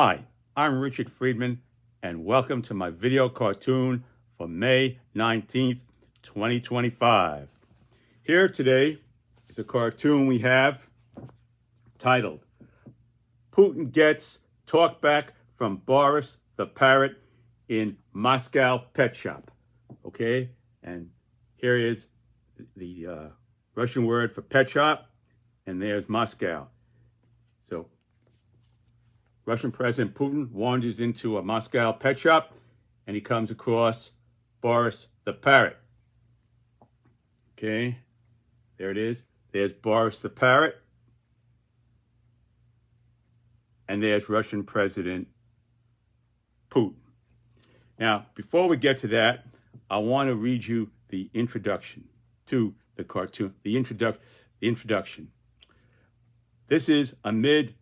Hi, I'm Richard Friedman, and welcome to my video cartoon for May 19th, 2025. Here today is a cartoon we have titled, Putin Gets Talkback from Boris the Parrot in Moscow Pet Shop. Okay, and here is the Russian word for pet shop, and there's Moscow. So Russian President Putin wanders into a Moscow pet shop and he comes across Boris the Parrot. Okay, there it is. There's Boris the Parrot. And there's Russian President Putin. Now, before we get to that, I want to read you the introduction to the cartoon. The introduction. This is amid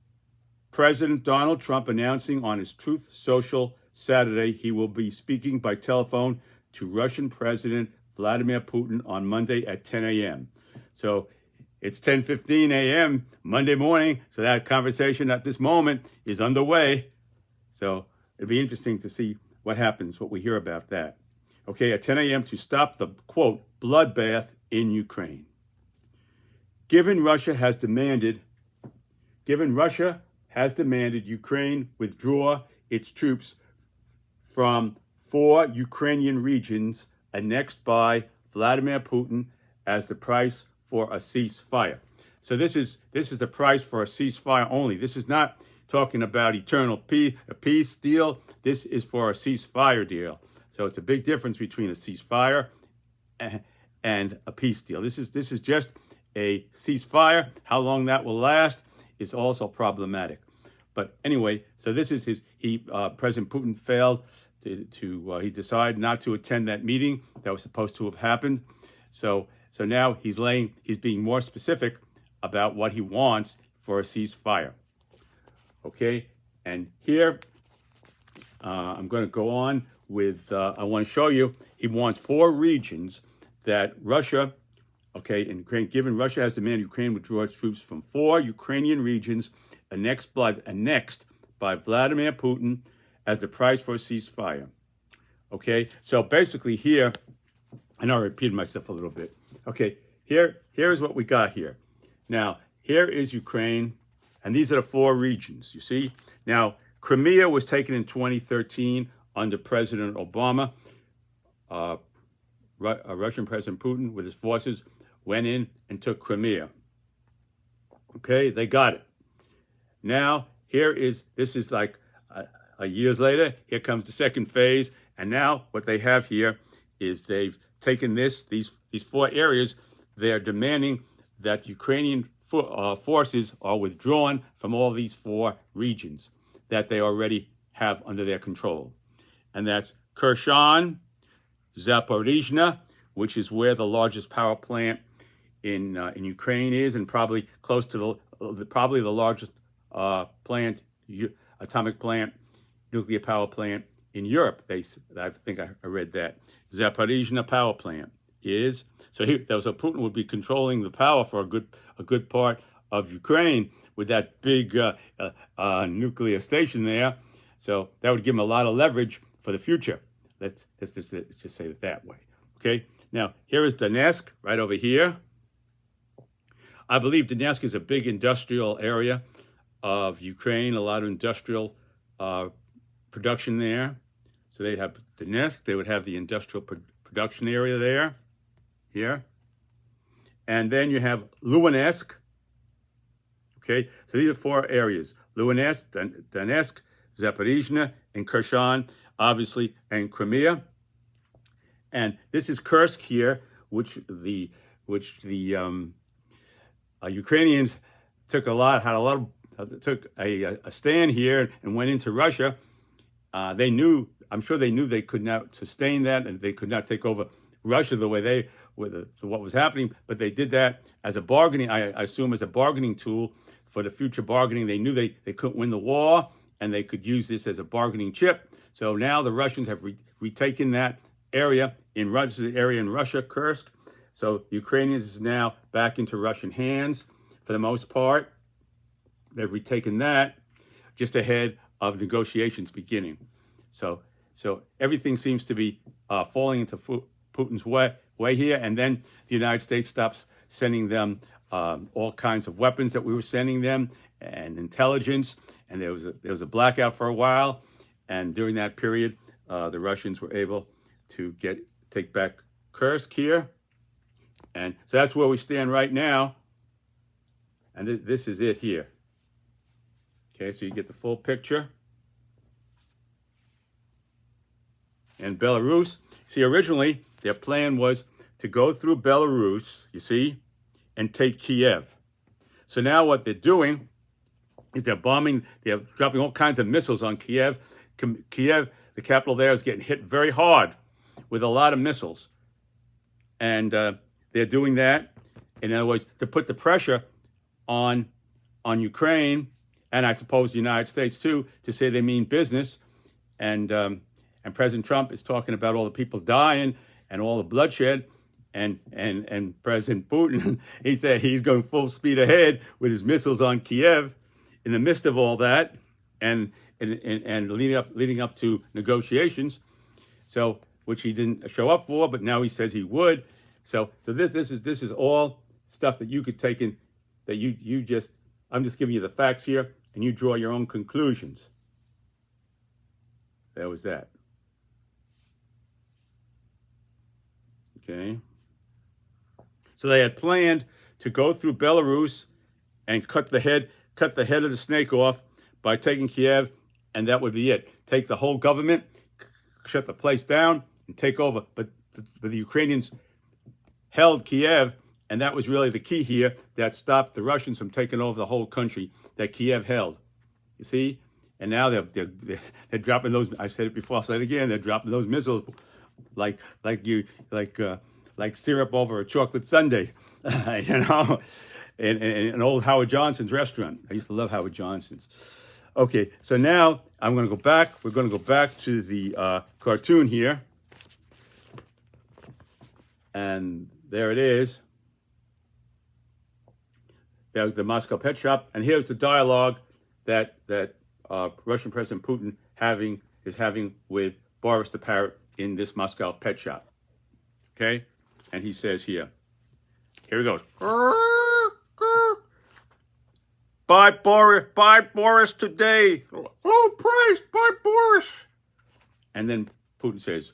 President Donald Trump announcing on his Truth Social Saturday he will be speaking by telephone to Russian President Vladimir Putin on Monday at 10 a.m. So it's 10:15 a.m. Monday morning, so that conversation at this moment is underway. So it'll be interesting to see what happens, what we hear about that. Okay, at 10 a.m. to stop the, quote, bloodbath in Ukraine. Given Russia has demanded Ukraine withdraw its troops from 4 Ukrainian regions annexed by Vladimir Putin as the price for a ceasefire. So this is the price for a ceasefire only. This is not talking about eternal peace deal. This is for a ceasefire deal. So it's a big difference between a ceasefire and a peace deal. This is just a ceasefire. How long that will last is also problematic. But anyway, so this is President Putin failed he decided not to attend that meeting that was supposed to have happened. So now he's being more specific about what he wants for a ceasefire. Okay, and here I'm going to go on with, I want to show you, he wants 4 regions that Russia, okay, in Ukraine, given Russia has demanded Ukraine withdraw its troops from 4 Ukrainian regions annexed by Vladimir Putin as the price for a ceasefire. Okay, so basically here, I know I repeated myself a little bit. Okay, here's what we got here. Now, here is Ukraine, and these are the 4 regions, you see? Now, Crimea was taken in 2013 under President Obama. Russian President Putin, with his forces, went in and took Crimea. Okay, they got it. Now, this is like years later, here comes the second phase, and now what they have here is they've taken these 4 areas. They're demanding that Ukrainian forces are withdrawn from all these 4 regions that they already have under their control. And that's Kherson, Zaporizhzhia, which is where the largest power plant in Ukraine is, and probably close to the largest atomic plant, nuclear power plant in Europe. I think I read that. Zaporizhzhia power plant is, so Putin would be controlling the power for a good part of Ukraine with that big nuclear station there. So that would give him a lot of leverage for the future. Let's just say it that way. Okay. Now here is Donetsk, right over here. I believe Donetsk is a big industrial area of Ukraine, a lot of industrial production there. So they have Donetsk, they would have the industrial production area there, here. And then you have Luhansk. Okay, so these are 4 areas: Luhansk, Donetsk, Zaporizhzhia, and Kherson, obviously, and Crimea. And this is Kursk here, which the Ukrainians took a stand here and went into Russia. I'm sure they knew they could not sustain that, and they could not take over Russia the way what was happening. But they did that as a bargaining, I assume, as a bargaining tool for the future bargaining. They knew they couldn't win the war, and they could use this as a bargaining chip. So now the Russians have retaken that area in Russia, Kursk. So Ukrainians is now back into Russian hands for the most part. They've retaken that just ahead of negotiations beginning. So everything seems to be falling into Putin's way here, and then the United States stops sending them all kinds of weapons that we were sending them and intelligence, and there was a blackout for a while, and during that period, the Russians were able to take back Kursk here, and so that's where we stand right now, and this is it here. Okay, so you get the full picture. And Belarus, see, originally their plan was to go through Belarus, you see, and take Kiev. So now what they're doing is they're dropping all kinds of missiles on Kiev. Kiev, the capital there, is getting hit very hard with a lot of missiles. And they're doing that, in other words, to put the pressure on Ukraine, and I suppose the United States too, to say they mean business. And President Trump is talking about all the people dying and all the bloodshed. And President Putin, he said he's going full speed ahead with his missiles on Kiev in the midst of all that, and leading up to negotiations. So, which he didn't show up for, but now he says he would. So this is all stuff that you could take in, that I'm just giving you the facts here, and you draw your own conclusions. That was that. Okay. So they had planned to go through Belarus and cut the head of the snake off by taking Kiev, and that would be it. Take the whole government, shut the place down, and take over. But the Ukrainians held Kiev, and that was really the key here that stopped the Russians from taking over the whole country that Kiev held. You see? And now they're dropping those. I said it before. I'll say it again. They're dropping those missiles like syrup over a chocolate sundae, you know, in an old Howard Johnson's restaurant. I used to love Howard Johnson's. Okay, so now I'm going to go back. We're going to go back to the cartoon here, and there it is. There's the Moscow pet shop, and here's the dialogue that Russian President Putin is having with Boris the Parrot in this Moscow pet shop. Okay? And he says here he goes. Buy Boris today. Low price, buy Boris. And then Putin says,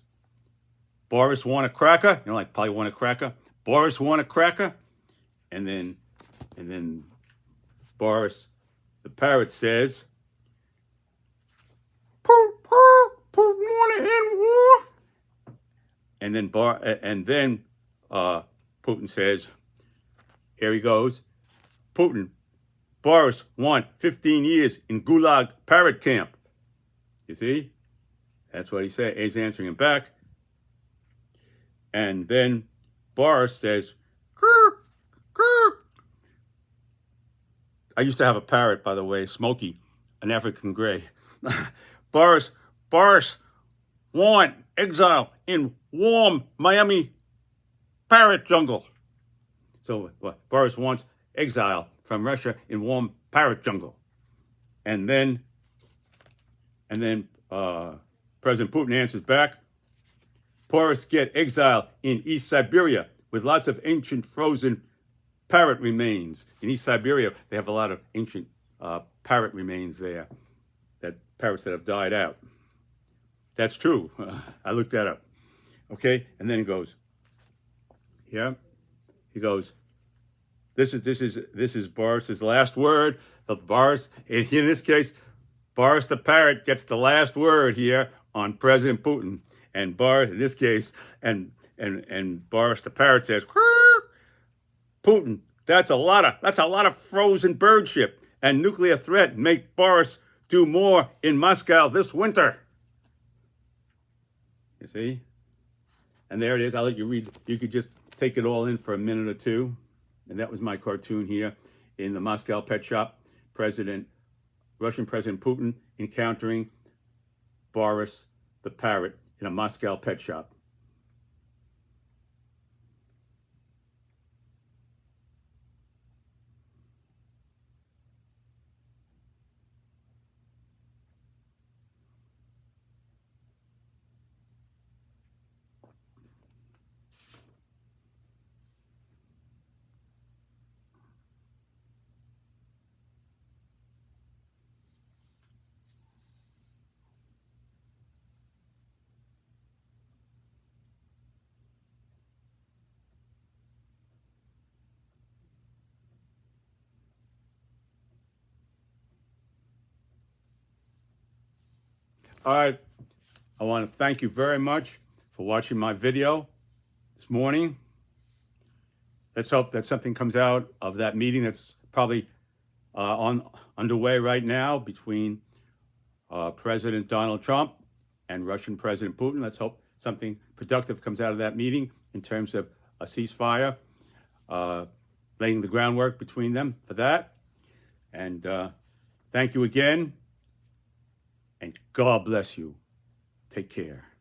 Boris want a cracker? You know, like probably want a cracker. Boris want a cracker? And then Boris the Parrot says, Putin want to end war? And then Putin says, here he goes, Putin, Boris want 15 years in Gulag Parrot camp. You see? That's what he said. He's answering him back. And then Boris says, Grr, grr. I used to have a parrot, by the way, Smokey, an African gray. Boris want exile in warm Miami parrot jungle. So Boris wants exile from Russia in warm parrot jungle. And then President Putin answers back, Boris get exile in East Siberia with lots of ancient frozen parrot remains. In East Siberia, they have a lot of ancient parrot remains there, parrots that have died out. That's true. I looked that up. Okay, and then he goes, this is Boris's last word. Boris, in this case, Boris the Parrot gets the last word here on President Putin. And Boris, in this case, and Boris the Parrot says, Putin, that's a lot of frozen bird ship and nuclear threat make Boris do more in Moscow this winter. You see? And there it is. I'll let you read. You could just take it all in for a minute or two. And that was my cartoon here in the Moscow pet shop. Russian President Putin encountering Boris the Parrot in a Moscow pet shop. All right. I want to thank you very much for watching my video this morning. Let's hope that something comes out of that meeting that's probably underway right now between President Donald Trump and Russian President Putin. Let's hope something productive comes out of that meeting in terms of a ceasefire, laying the groundwork between them for that. And thank you again, and God bless you. Take care.